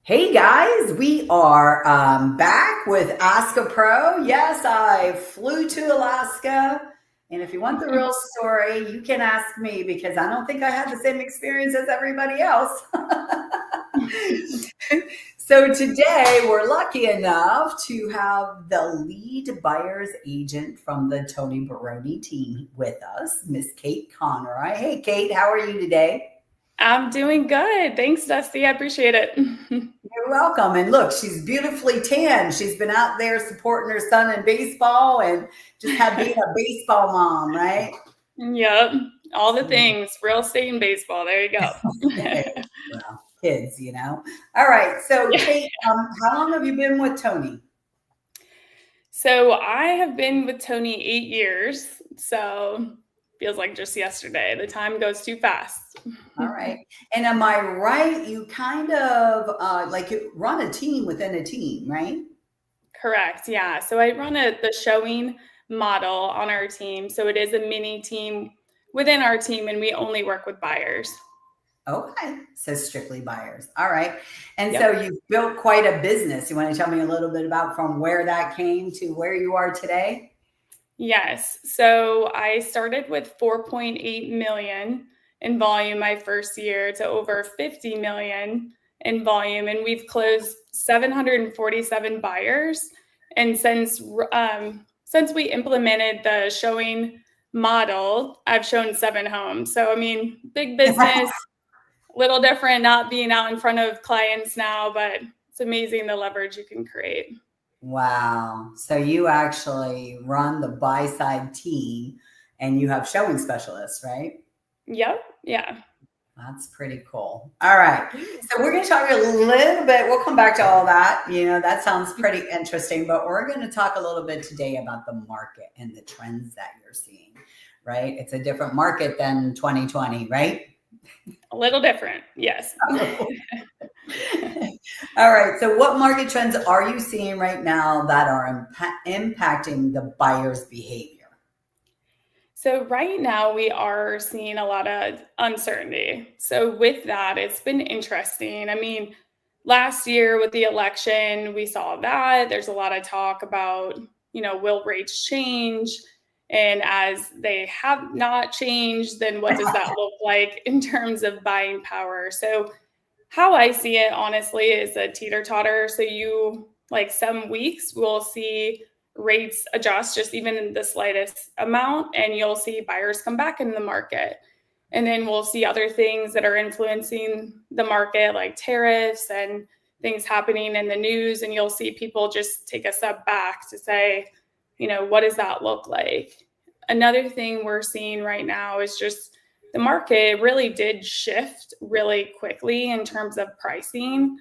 Hey guys, we are back with Ask a Pro. Yes, I flew to Alaska. And if you want the real story, you can ask me because I don't think I had the same experience as everybody else. So today we're lucky enough to have the lead buyer's agent from the Tony Baroni team with us, Miss Kate Conroy. Hey Kate, how are you today? I'm doing good. Thanks, Dusty. I appreciate it. You're welcome. And look, she's beautifully tan. She's been out there supporting her son in baseball and just had being a baseball mom, right? Yep. All the things. Real estate and baseball. There you go. Well, kids, you know. All right. So, Yeah. Kate, how long have you been with Tony? So I have been with Tony 8 years. So feels like just yesterday. The time goes too fast. All right. And am I right? You kind of like you run a team within a team, right? Correct. Yeah. So I run the showing model on our team. So it is a mini team within our team, and we only work with buyers. Okay. So strictly buyers. All right. And so Yep. you've built quite a business. You want to tell me a little bit about from where that came to where you are today? Yes. So I started with 4.8 million in volume my first year to over 50 million in volume. And we've closed 747 buyers. And since we implemented the showing model, I've shown 7 homes. So I mean, big business, little different not being out in front of clients now, but it's amazing the leverage you can create. Wow. So you actually run the buy side team and you have showing specialists, right? Yep. Yeah. That's pretty cool. All right. So we're going to talk a little bit. We'll come back to all that. You know, that sounds pretty interesting, but we're going to talk a little bit today about the market and the trends that you're seeing, right? It's a different market than 2020, right? A little different. Yes. All right. So, what market trends are you seeing right now that are impacting the buyer's behavior? So right now we are seeing a lot of uncertainty. So with that, it's been interesting. I mean, last year with the election, we saw that there's a lot of talk about, will rates change? And as they have not changed, then what does that look like in terms of buying power? So how I see it, honestly, is a teeter totter. So like some weeks we'll see rates adjust just even in the slightest amount, and you'll see buyers come back in the market. And then we'll see other things that are influencing the market, like tariffs and things happening in the news. And you'll see people just take a step back to say, what does that look like? Another thing we're seeing right now is just the market really did shift really quickly in terms of pricing.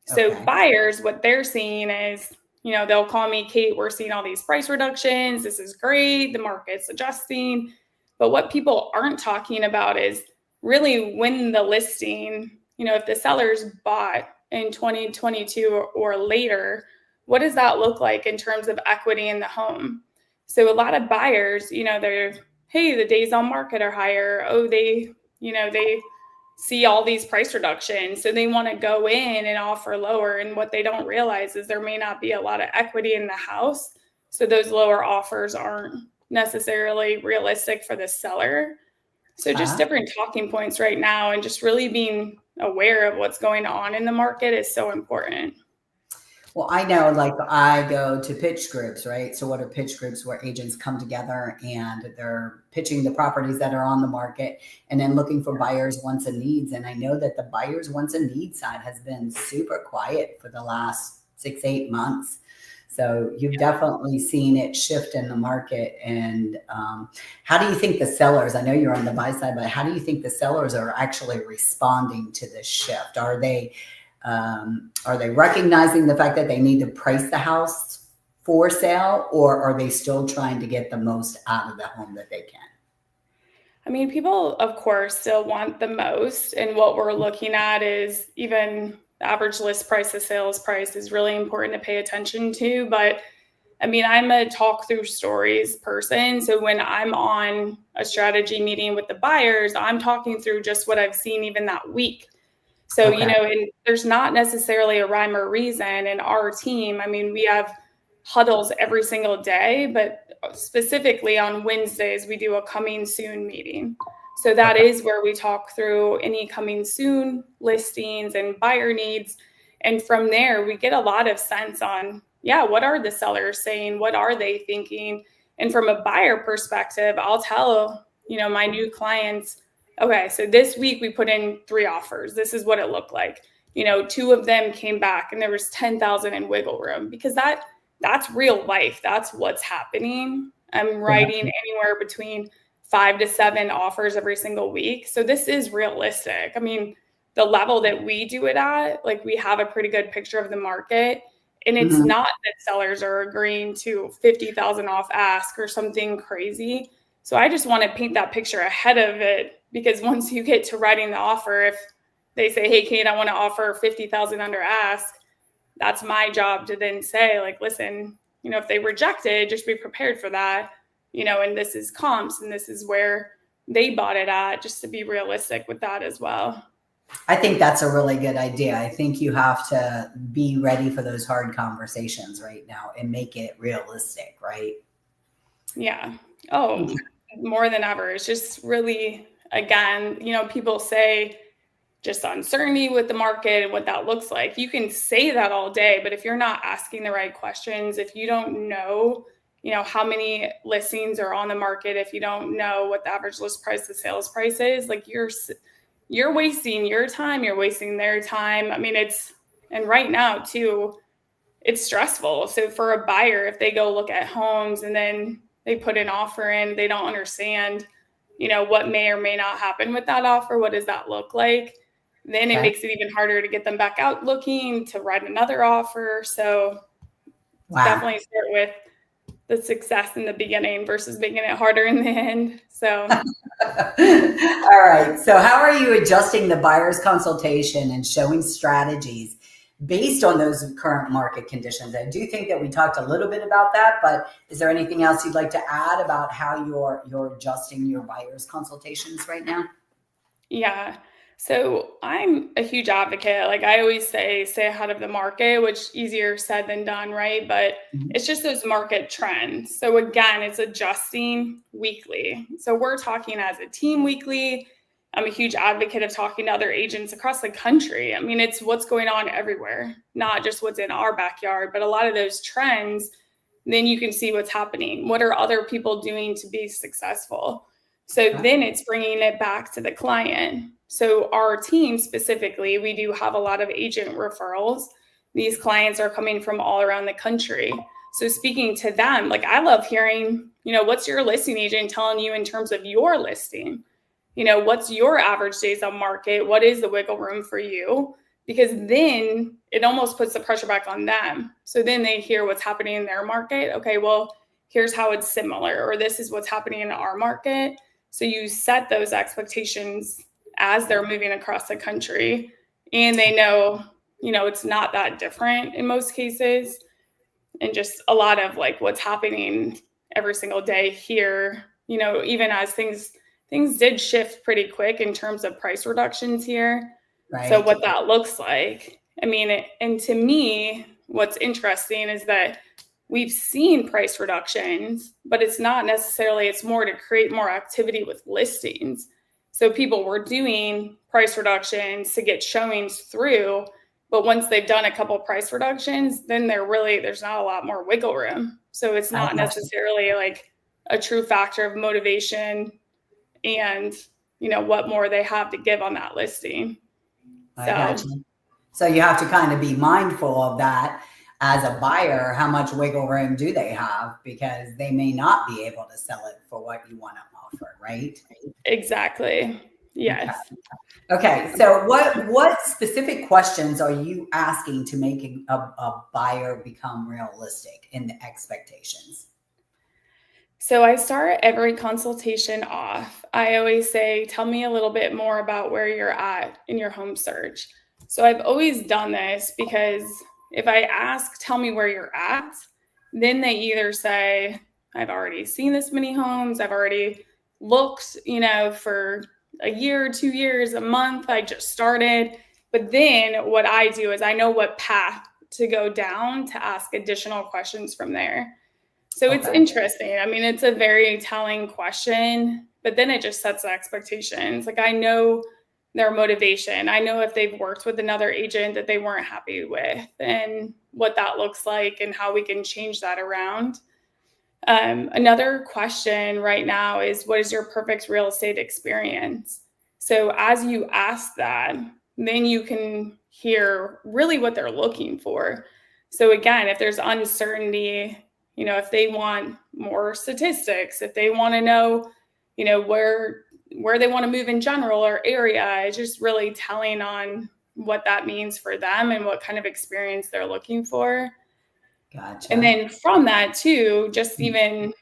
So Okay. buyers, what they're seeing is, they'll call me, Kate, we're seeing all these price reductions. This is great. The market's adjusting. But what people aren't talking about is really when the listing, if the sellers bought in 2022 or later, what does that look like in terms of equity in the home? So a lot of buyers, they're, hey, the days on market are higher. Oh, they see all these price reductions. So they want to go in and offer lower. And what they don't realize is there may not be a lot of equity in the house. So those lower offers aren't necessarily realistic for the seller. So just Uh-huh. different talking points right now, and just really being aware of what's going on in the market is so important. Well, I know like I go to pitch groups, right? So, what are pitch groups where agents come together and they're pitching the properties that are on the market and then looking for buyers' wants and needs? And I know that the buyers' wants and needs side has been super quiet for the last 6, 8 months. So, you've definitely seen it shift in the market. And how do you think the sellers, I know you're on the buy side, but how do you think the sellers are actually responding to this shift? Are they recognizing the fact that they need to price the house for sale, or are they still trying to get the most out of the home that they can? I mean, people, of course, still want the most. And what we're looking at is even the average list price to sales price is really important to pay attention to. But I mean, I'm a talk through stories person. So when I'm on a strategy meeting with the buyers, I'm talking through just what I've seen even that week. So, Okay. and there's not necessarily a rhyme or reason in our team. I mean, we have huddles every single day, but specifically on Wednesdays, we do a coming soon meeting. So that Okay. is where we talk through any coming soon listings and buyer needs. And from there, we get a lot of sense on, yeah, what are the sellers saying? What are they thinking? And from a buyer perspective, I'll tell, my new clients, okay, so this week we put in 3 offers. This is what it looked like. 2 of them came back and there was 10,000 in wiggle room, because that's real life. That's what's happening. I'm writing anywhere between 5 to 7 offers every single week. So this is realistic. I mean, the level that we do it at, like, we have a pretty good picture of the market. And it's Mhm. not that sellers are agreeing to 50,000 off ask or something crazy. So I just want to paint that picture ahead of it, because once you get to writing the offer, if they say, hey, Kate, I want to offer 50,000 under ask, that's my job to then say, like, listen, if they reject it, just be prepared for that, and this is comps and this is where they bought it at, just to be realistic with that as well. I think that's a really good idea. I think you have to be ready for those hard conversations right now and make it realistic, right? Yeah. Oh, more than ever. It's just really, again, people say just uncertainty with the market and what that looks like. You can say that all day, but if you're not asking the right questions, if you don't know, how many listings are on the market, if you don't know what the average list price to sales price is, like, you're wasting your time, you're wasting their time. I mean, and right now too, it's stressful. So for a buyer, if they go look at homes and then they put an offer in, they don't understand, what may or may not happen with that offer. What does that look like? Then it Okay. makes it even harder to get them back out looking to write another offer. So Wow. definitely start with the success in the beginning versus making it harder in the end. So All right. So, how are you adjusting the buyer's consultation and showing strategies based on those current market conditions? I do think that we talked a little bit about that, but is there anything else you'd like to add about how you're adjusting your buyer's consultations right now? yeah. So I'm a huge advocate. Like, I always say, stay ahead of the market, which easier said than done, right? But Mhm. it's just those market trends. So again, it's adjusting weekly. So we're talking as a team weekly. I'm a huge advocate of talking to other agents across the country. I mean, it's what's going on everywhere, not just what's in our backyard, but a lot of those trends. Then you can see what's happening. What are other people doing to be successful? So Okay. then it's bringing it back to the client. So our team specifically, we do have a lot of agent referrals. These clients are coming from all around the country. So speaking to them, like, I love hearing, what's your listing agent telling you in terms of your listing? What's your average days on market? What is the wiggle room for you? Because then it almost puts the pressure back on them. So then they hear what's happening in their market. Okay, well, here's how it's similar, or this is what's happening in our market. So you set those expectations as they're moving across the country, and they know, it's not that different in most cases. And just a lot of, like, what's happening every single day here, even as things did shift pretty quick in terms of price reductions here. So Right. what that looks like, I mean, and to me, what's interesting is that we've seen price reductions, but it's not necessarily, it's more to create more activity with listings. So people were doing price reductions to get showings through, but once they've done a couple price reductions, then there's not a lot more wiggle room. So it's I not got you. necessarily like a true factor of motivation and, what more they have to give on that listing. I got So you. So you have to kind of be mindful of that as a buyer. How much wiggle room do they have? Because they may not be able to sell it for what you want to offer, right? exactly. Okay. Yes. Okay. So what specific questions are you asking to make a buyer become realistic in the expectations? So I start every consultation off. I always say, tell me a little bit more about where you're at in your home search. So I've always done this because if I ask, tell me where you're at, then they either say, I've already seen this many homes, I've already looked, for a year, 2 years, a month, I just started. But then what I do is I know what path to go down to ask additional questions from there. So it's Okay. interesting. I mean, it's a very telling question, but then it just sets the expectations. Like I know their motivation. I know if they've worked with another agent that they weren't happy with and what that looks like and how we can change that around. Another question right now is what is your perfect real estate experience? So as you ask that, then you can hear really what they're looking for. So again, if there's uncertainty, if they want more statistics, if they want to know, where they want to move in general or area, it's just really telling on what that means for them and what kind of experience they're looking for. And Gotcha. then from that too, just even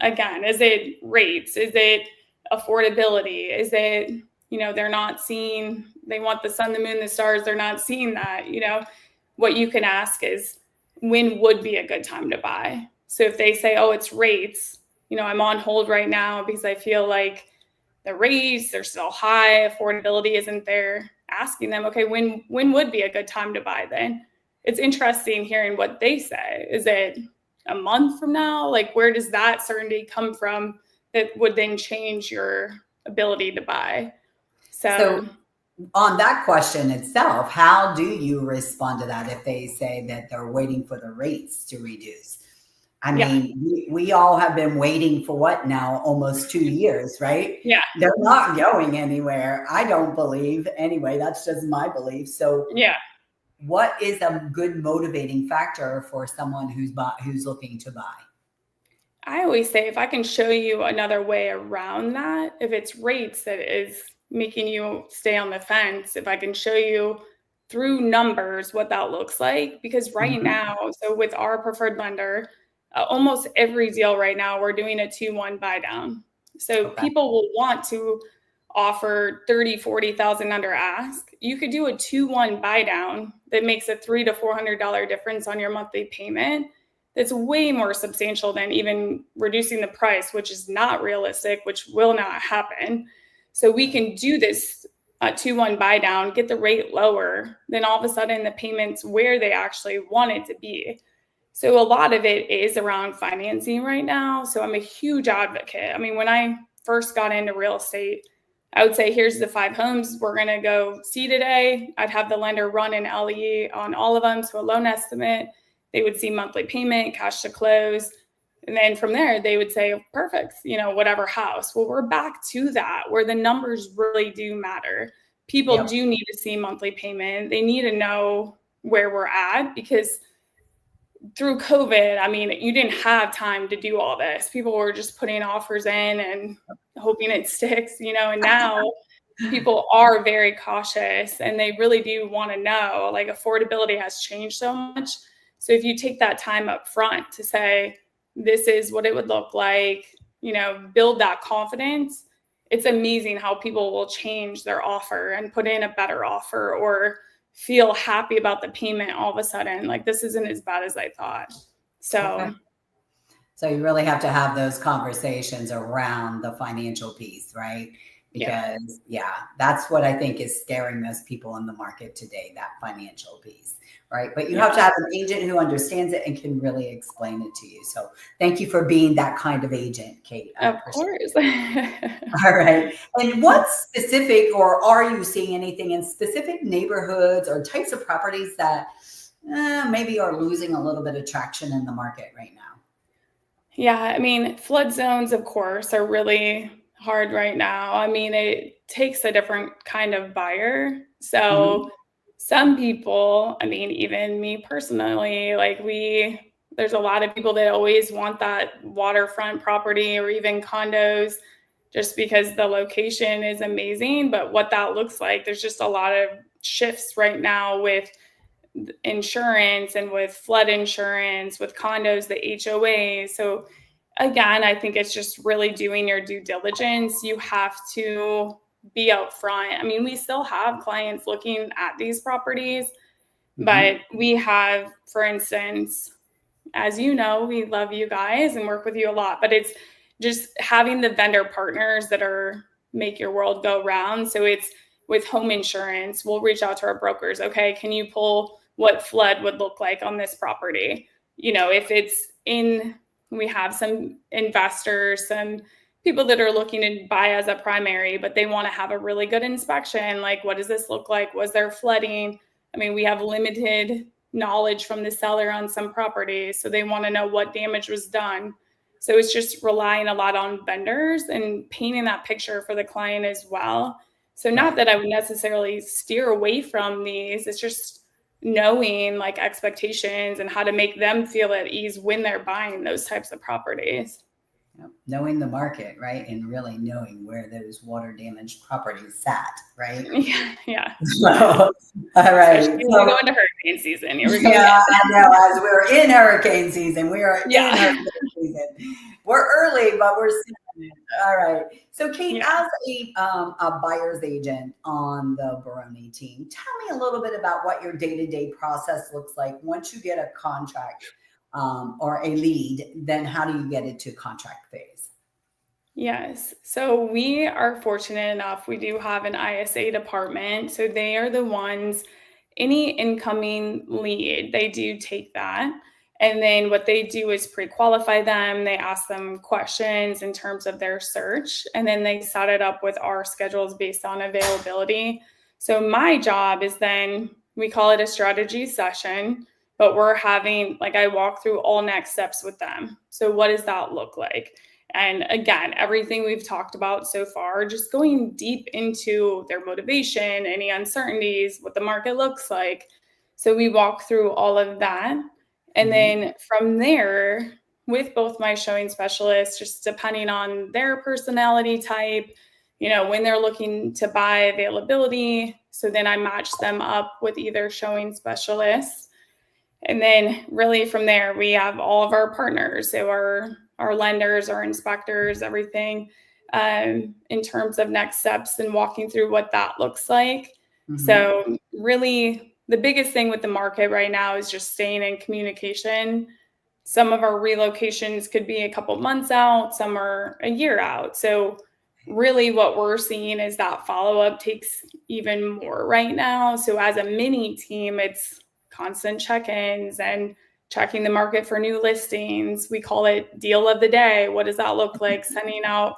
again, is it rates? Is it affordability? Is it, they're not seeing, they want the sun, the moon, the stars. They're not seeing that, what you can ask is when would be a good time to buy? So if they say, oh, it's rates, I'm on hold right now because I feel like the rates, they're still high, affordability isn't there. Asking them, okay, when would be a good time to buy then? It's interesting hearing what they say. Is it a month from now? Like, where does that certainty come from that would then change your ability to buy? So So, on that question itself, how do you respond to that if they say that they're waiting for the rates to reduce? I yeah, mean, we all have been waiting for what now? Almost 2 years, right? yeah, They're not going anywhere. I don't believe. Anyway, that's just my belief. So, yeah. what is a good motivating factor for someone who's looking to buy? I always say if I can show you another way around that, if it's rates that is making you stay on the fence, if I can show you through numbers what that looks like, because right Mhm. now, so with our preferred lender, almost every deal right now, we're doing a 2-1 buy down. So Okay. people will want to offer 30, 40,000 under ask. You could do a 2-1 buy down that makes a $300 to $400 difference on your monthly payment. That's way more substantial than even reducing the price, which is not realistic, which will not happen. So we can do this 2-1 buy down, get the rate lower, then all of a sudden the payments where they actually want it to be. So a lot of it is around financing right now. So I'm a huge advocate. I mean, when I first got into real estate, I would say, here's the 5 homes we're going to go see today. I'd have the lender run an LE on all of them. So a loan estimate, they would see monthly payment, cash to close. And then from there, they would say, perfect, whatever house. Well, we're back to that where the numbers really do matter. People Yep. do need to see monthly payment. They need to know where we're at because through COVID, I mean, you didn't have time to do all this. People were just putting offers in and hoping it sticks, and now people are very cautious and they really do want to know, like affordability has changed so much. So if you take that time up front to say, this is what it would look like, build that confidence, it's amazing how people will change their offer and put in a better offer or feel happy about the payment all of a sudden. Like this isn't as bad as I thought. Okay. So So you really have to have those conversations around the financial piece, right? yeah, Because yeah, that's what I think is scaring most people in the market today, that financial piece, right? But you have yeah, to have an agent who understands it and can really explain it to you. So thank you for being that kind of agent, Kate. I of appreciate course. it. All right. And what specific, or are you seeing anything in specific neighborhoods or types of properties that maybe are losing a little bit of traction in the market right now? Yeah, I mean, flood zones, of course, are really hard right now. I mean, it takes a different kind of buyer. Mhm. So, some people, I mean, even me personally, like there's a lot of people that always want that waterfront property or even condos just because the location is amazing. But what that looks like, there's just a lot of shifts right now with insurance and with flood insurance, with condos, the HOA. So again, I think it's just really doing your due diligence. You have to be upfront. I mean, we still have clients looking at these properties, but Mhm. we have, for instance, as you know, we love you guys and work with you a lot, but it's just having the vendor partners that are make your world go round. So it's with home insurance, we'll reach out to our brokers. Okay, can you pull what flood would look like on this property? If it's we have some investors, some people that are looking to buy as a primary, but they want to have a really good inspection. Like, what does this look like? Was there flooding? I mean, we have limited knowledge from the seller on some properties, so they want to know what damage was done. So it's just relying a lot on vendors and painting that picture for the client as well. So not that I would necessarily steer away from these, it's just knowing like expectations and how to make them feel at ease when they're buying those types of properties. Knowing the market, right? And really knowing where those water damaged properties sat, right? Yeah. So, all right. Especially when we go into hurricane season. Here we go. Yeah, I know. As we're in hurricane season, we are in hurricane season. We're early, but we're seeing it. All right. So, Kate, as a buyer's agent on the Baroni team, tell me a little bit about what your day-to-day process looks like once you get a contract or a lead. Then, how do you get it to contract phase? Yes. So we are fortunate enough. We do have an ISA department. So they are the ones, any incoming lead, they do take that. And then what they do is pre-qualify them. They ask them questions in terms of their search. And then they set it up with our schedules based on availability. So my job is then, we call it a strategy session, but we're having, like, I walk through all next steps with them. So what does that look like? And again, everything we've talked about so far, just going deep into their motivation, any uncertainties, what the market looks like. So we walk through all of that. And then from there, with both my showing specialists, just depending on their personality type, when they're looking to buy, availability. So then I match them up with either showing specialists. And then really from there, we have all of our partners. So our lenders, our inspectors, everything in terms of next steps and walking through what that looks like. So really the biggest thing with the market right now is just staying in communication. Some of our relocations could be a couple months out, some are a year out. So really what we're seeing is that follow-up takes even more right now. So as a mini team, it's constant check-ins and checking the market for new listings. We call it deal of the day. What does that look like? Sending out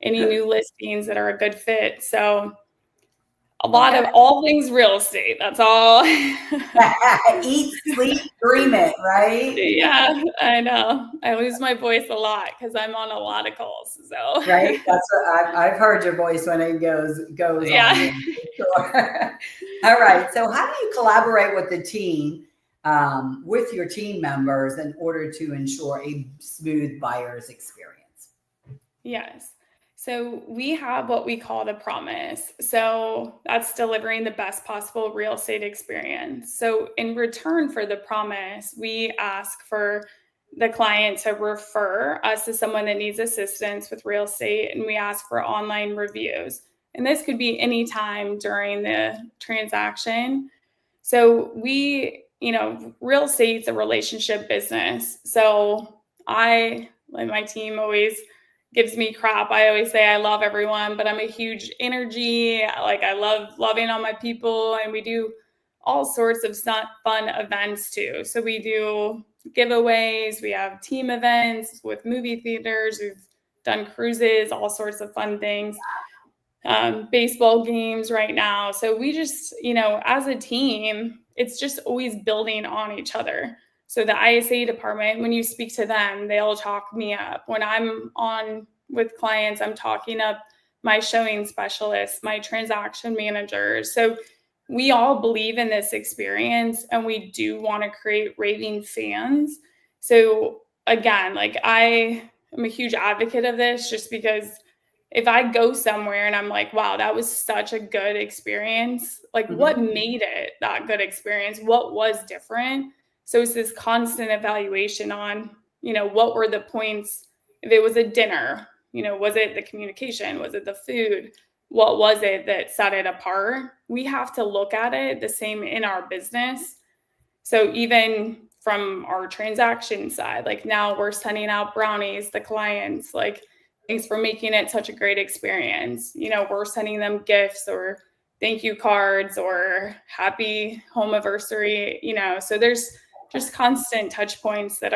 any new listings that are a good fit. So a lot of all things real estate. That's all. Eat, sleep, dream it, right? Yeah, I know. I lose my voice a lot because I'm on a lot of calls. So right, that's what I've heard your voice when it goes on. Sure. All right. So how do you collaborate with the team, with your team members, in order to ensure a smooth buyer's experience? Yes. So we have what we call the promise. So that's delivering the best possible real estate experience. So in return for the promise, we ask for the client to refer us to someone that needs assistance with real estate, and we ask for online reviews. And this could be any time during the transaction. So real estate's a relationship business. So my team always gives me crap. I always say I love everyone, but I'm a huge energy. Like, I love loving on my people, and we do all sorts of fun events too. So we do giveaways, we have team events with movie theaters, we've done cruises, all sorts of fun things, baseball games right now. So we just, as a team, it's just always building on each other. So the ISA department, when you speak to them, they'll talk me up. When I'm on with clients, I'm talking up my showing specialists, my transaction managers. So we all believe in this experience, and we do want to create raving fans. So again, like, I am a huge advocate of this, just because if I go somewhere and I'm like, wow, that was such a good experience, like, what made it that good experience? What was different? So it's this constant evaluation on, what were the points? If it was a dinner, was it the communication? Was it the food? What was it that set it apart? We have to look at it the same in our business. So even from our transaction side, like, now we're sending out brownies to clients, like, thanks for making it such a great experience. We're sending them gifts or thank you cards or happy home anniversary, so there's just constant touch points that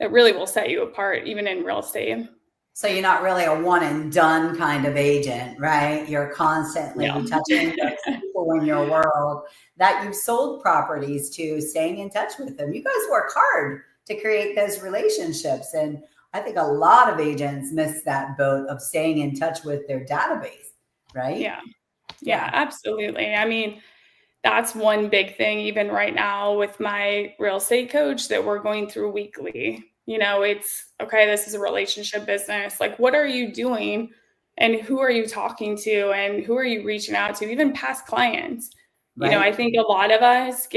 really will set you apart, even in real estate. So you're not really a one and done kind of agent, right? You're constantly No. touching those people in your world that you've sold properties to, staying in touch with them. You guys work hard to create those relationships. And I think a lot of agents miss that boat of staying in touch with their database, right? Yeah, absolutely. I mean, that's one big thing, even right now with my real estate coach, that we're going through weekly. It's okay, this is a relationship business. Like, what are you doing? And who are you talking to? And who are you reaching out to? Even past clients. Right. I think a lot of us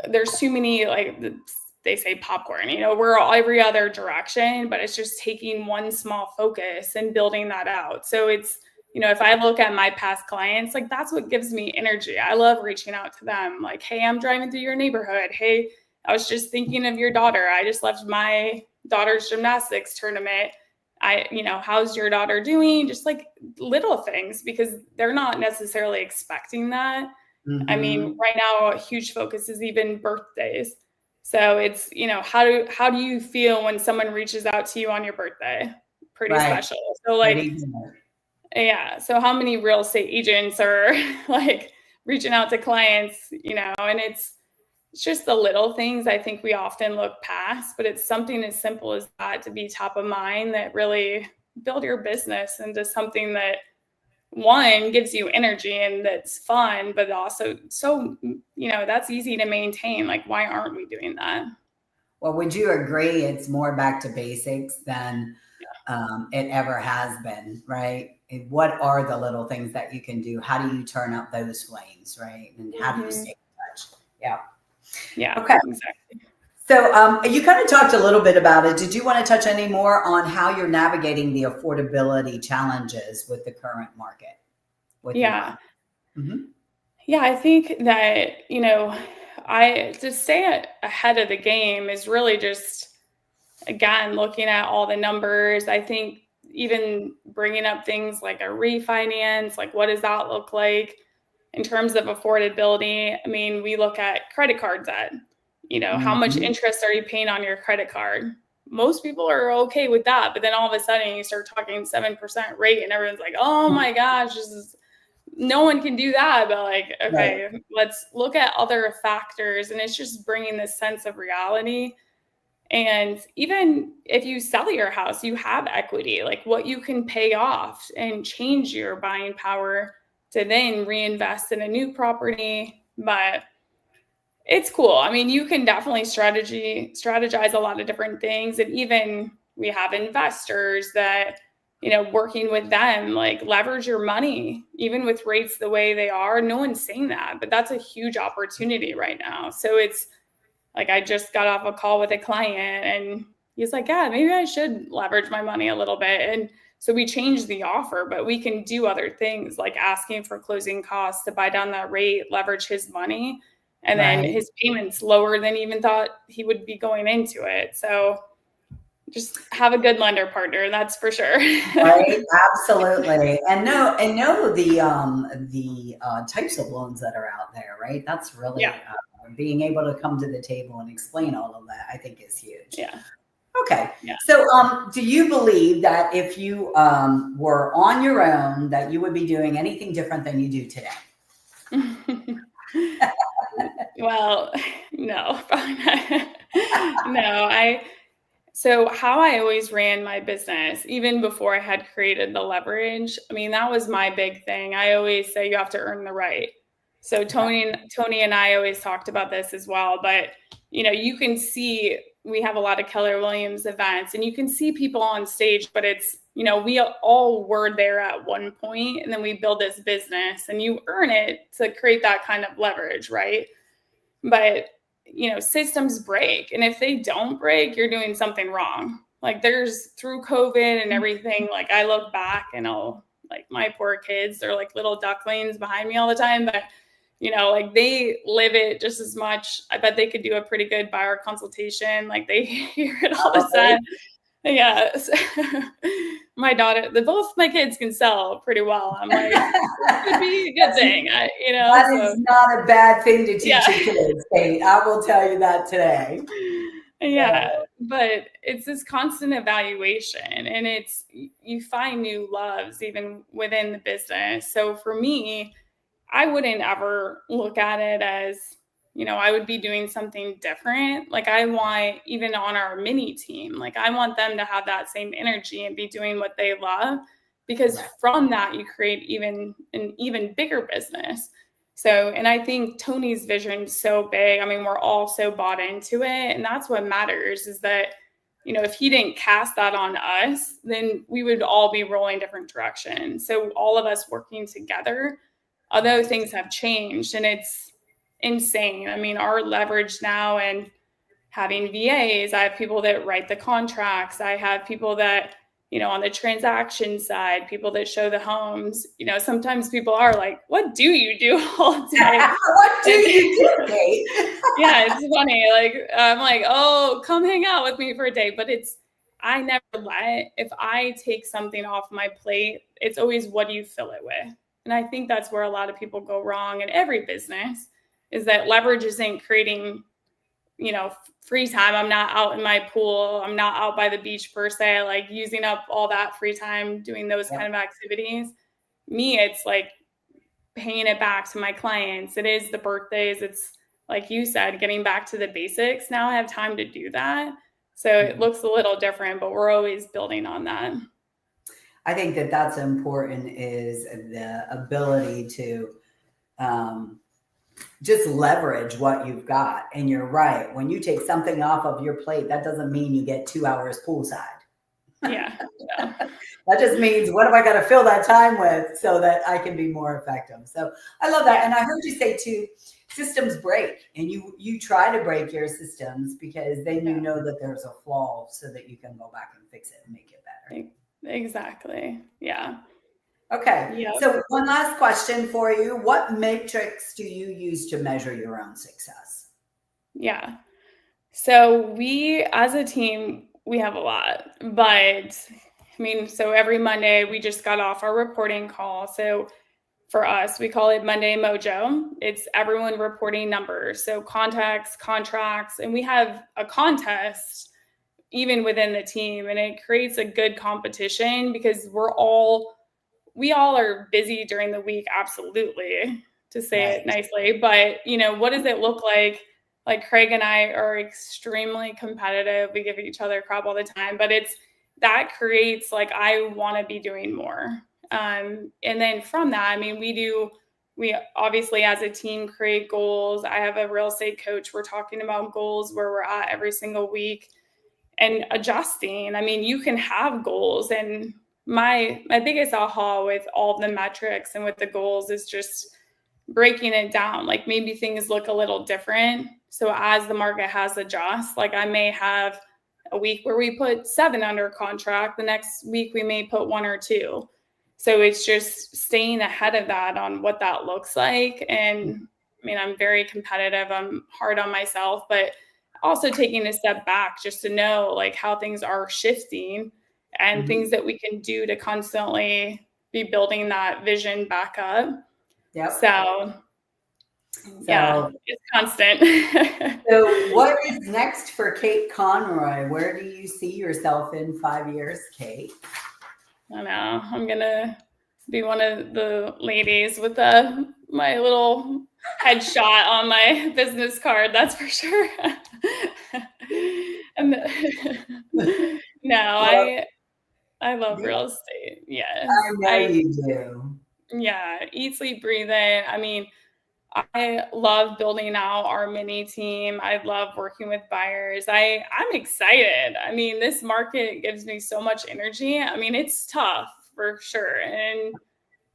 there's too many, like they say popcorn, we're all every other direction, but it's just taking one small focus and building that out. So it's, if I look at my past clients, like that's what gives me energy. I love reaching out to them. Like, hey, I'm driving through your neighborhood. Hey, I was just thinking of your daughter. I just left my daughter's gymnastics tournament. How's your daughter doing? Just like little things, because they're not necessarily expecting that. I mean, right now, a huge focus is even birthdays. So it's, how do you feel when someone reaches out to you on your birthday? Pretty special. So like, yeah. So how many real estate agents are like reaching out to clients, and it's just the little things I think we often look past, but it's something as simple as that to be top of mind that really build your business into something that, one, gives you energy and that's fun, but also so, that's easy to maintain. Like, why aren't we doing that? Well, would you agree it's more back to basics than it ever has been, right? What are the little things that you can do? How do you turn up those flames, right? And how do you stay in touch? Yeah. Yeah. Okay. Exactly. So you kind of talked a little bit about it. Did you want to touch any more on how you're navigating the affordability challenges with the current market? Yeah. Mm-hmm. Yeah. I think that, to stay ahead of the game is really just, again, looking at all the numbers. I think even bringing up things like a refinance, like what does that look like in terms of affordability? I mean, we look at credit card debt. How much interest are you paying on your credit card? Most people are okay with that, but then all of a sudden you start talking 7% rate and everyone's like, oh my gosh, no one can do that. But like, okay, let's look at other factors. And it's just bringing this sense of reality. And even if you sell your house, you have equity, like what you can pay off and change your buying power to then reinvest in a new property. But it's cool. I mean, you can definitely strategize a lot of different things. And even we have investors that, working with them, like leverage your money, even with rates the way they are. No one's saying that, but that's a huge opportunity right now. So it's like, I just got off a call with a client and he's like, yeah, maybe I should leverage my money a little bit. And so we changed the offer, but we can do other things like asking for closing costs to buy down that rate, leverage his money. And then his payments lower than he even thought he would be going into it. So just have a good lender partner, that's for sure. Right, absolutely, and know the types of loans that are out there, right? That's really being able to come to the table and explain all of that, I think, is huge. Yeah. Okay. Yeah. So, do you believe that if you were on your own, that you would be doing anything different than you do today? Well, no, no, so how I always ran my business, even before I had created the leverage, I mean, that was my big thing. I always say you have to earn the right. So Tony and I always talked about this as well, but you can see we have a lot of Keller Williams events and you can see people on stage, but it's, we all were there at one point and then we build this business and you earn it to create that kind of leverage, right? But systems break. And if they don't break, you're doing something wrong. Like there's through COVID and everything, like I look back and like my poor kids, they're like little ducklings behind me all the time, but like they live it just as much. I bet they could do a pretty good buyer consultation. Like they hear it all the time. Yeah. both my kids can sell pretty well. I'm like, this could be a good thing, That is not a bad thing to teach Yeah. your kids, Kate. I will tell you that today. Yeah, but it's this constant evaluation, and you find new loves even within the business. So for me, I wouldn't ever look at it as, I would be doing something different. Like I want, even on our mini team, like I want them to have that same energy and be doing what they love, because from that you create an even bigger business. So, and I think Tony's vision is so big. I mean, we're all so bought into it. And that's what matters, is that, if he didn't cast that on us, then we would all be rolling different directions. So all of us working together, although things have changed, and it's insane. I mean, our leverage now, and having VAs, I have people that write the contracts. I have people that, on the transaction side, people that show the homes. Sometimes people are like, what do you do all day? What do you do, Kate? Yeah, it's funny. Like, I'm like, oh, come hang out with me for a day. But I never if I take something off my plate, it's always, what do you fill it with? And I think that's where a lot of people go wrong in every business, is that leverage isn't creating, free time. I'm not out in my pool. I'm not out by the beach per se, like using up all that free time doing those kind of activities. Me, it's like paying it back to my clients. It is the birthdays. It's like you said, getting back to the basics. Now I have time to do that. So it looks a little different, but we're always building on that. I think that that's important, is the ability to just leverage what you've got. And you're right. When you take something off of your plate, that doesn't mean you get 2 hours poolside. Yeah. That just means, what have I got to fill that time with so that I can be more effective? So I love that. And I heard you say too, systems break, and you try to break your systems because then you know that there's a flaw, so that you can go back and fix it and make it better. Exactly. Yeah. Okay. Yep. So one last question for you. What metrics do you use to measure your own success? Yeah. So we, as a team, we have a lot, but I mean, so every Monday we just got off our reporting call. So for us, we call it Monday Mojo. It's everyone reporting numbers. So contacts, contracts, and we have a contest even within the team, and it creates a good competition, because we all are busy during the week. Absolutely, to say it nicely. But, what does it look like? Like Craig and I are extremely competitive. We give each other crap all the time, but that creates like, I want to be doing more. And then from that, I mean, we obviously as a team create goals. I have a real estate coach. We're talking about goals, where we're at every single week, and adjusting. I mean, you can have goals, and my biggest aha with all the metrics and with the goals is just breaking it down. Like maybe things look a little different. So as the market has adjust, like I may have a week where we put 7 under contract. The next week we may put 1 or 2. So it's just staying ahead of that on what that looks like. And I mean, I'm very competitive. I'm hard on myself, but also taking a step back just to know like how things are shifting and things that we can do to constantly be building that vision back up. Yep. So yeah, it's constant. So what is next for Kate Conroy? Where do you see yourself in 5 years, Kate? I know. I'm going to be one of the ladies with my little headshot on my business card. That's for sure. No, I love real estate. Yes. I know you do. Yeah. Eat, sleep, breathe in. I mean, I love building out our mini team. I love working with buyers. I'm excited. I mean, this market gives me so much energy. I mean, it's tough for sure. And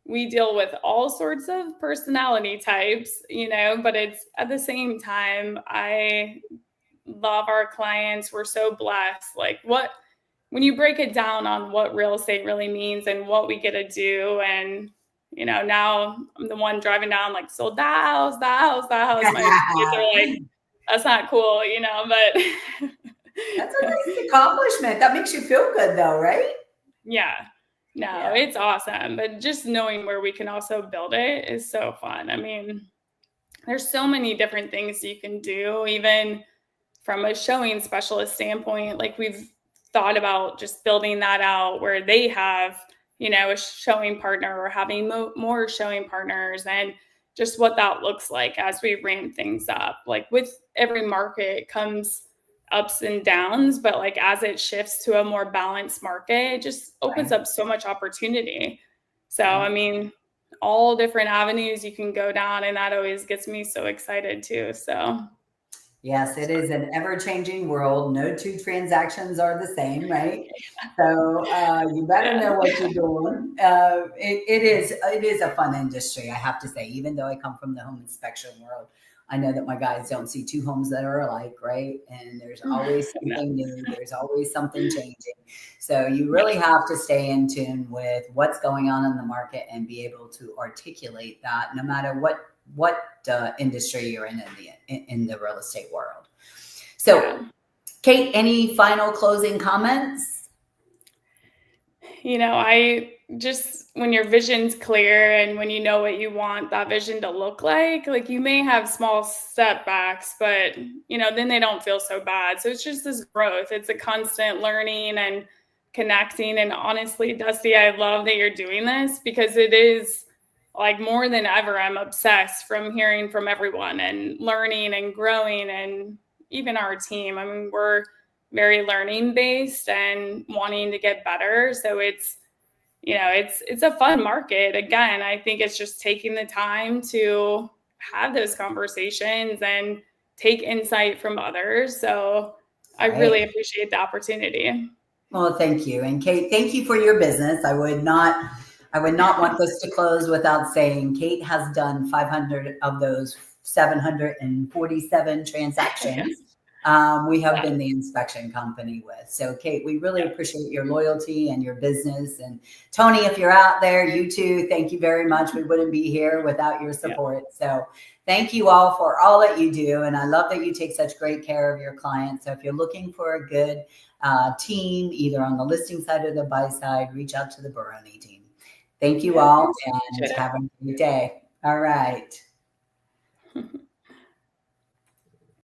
we deal with all sorts of personality types, but it's at the same time, I love our clients. We're so blessed. Like when you break it down on what real estate really means and what we get to do, and now I'm the one driving down, like, sold that house. My kids are like, that's not cool, but that's a nice accomplishment. That makes you feel good though, right? Yeah. No, Yeah. it's awesome. But just knowing where we can also build it is so fun. I mean, there's so many different things you can do, even from a showing specialist standpoint. Like we've thought about just building that out where they have, a showing partner or having more showing partners, and just what that looks like as we ramp things up. Like with every market comes ups and downs, but like as it shifts to a more balanced market, it just opens Right. up so much opportunity. So, I Right. mean, all different avenues you can go down, and that always gets me so excited too. So, Yes, it is an ever-changing world. No two transactions are the same, right? So you better yeah. know what you're doing. It is a fun industry, I have to say. Even though I come from the home inspection world, I know that my guys don't see two homes that are alike, right? And there's always No. something new. There's always something changing. So you Yeah. really have to stay in tune with what's going on in the market and be able to articulate that, no matter what industry you're in the real estate world. So, Yeah. Kate, any final closing comments? I just, when your vision's clear and when you know what you want that vision to look like you may have small setbacks, but, then they don't feel so bad. So it's just this growth. It's a constant learning and connecting. And honestly, Dusty, I love that you're doing this because it is like more than ever. I'm obsessed from hearing from everyone and learning and growing, and even our team. I mean, we're very learning based and wanting to get better. So it's a fun market. Again, I think it's just taking the time to have those conversations and take insight from others. So I Right. really appreciate the opportunity. Well, thank you. And Kate, thank you for your business. I would not want this to close without saying Kate has done 500 of those 747 transactions. We have Yeah, been the inspection company with. So, Kate, we really yeah, appreciate your loyalty and your business. And Tony, if you're out there, you too, thank you very much. We wouldn't be here without your yeah, support. So, thank you all for all that you do. And I love that you take such great care of your clients. So, if you're looking for a good team, either on the listing side or the buy side, reach out to the Baroni team. Thank you yeah. all Thanks. and Appreciate have a great day. All right. it.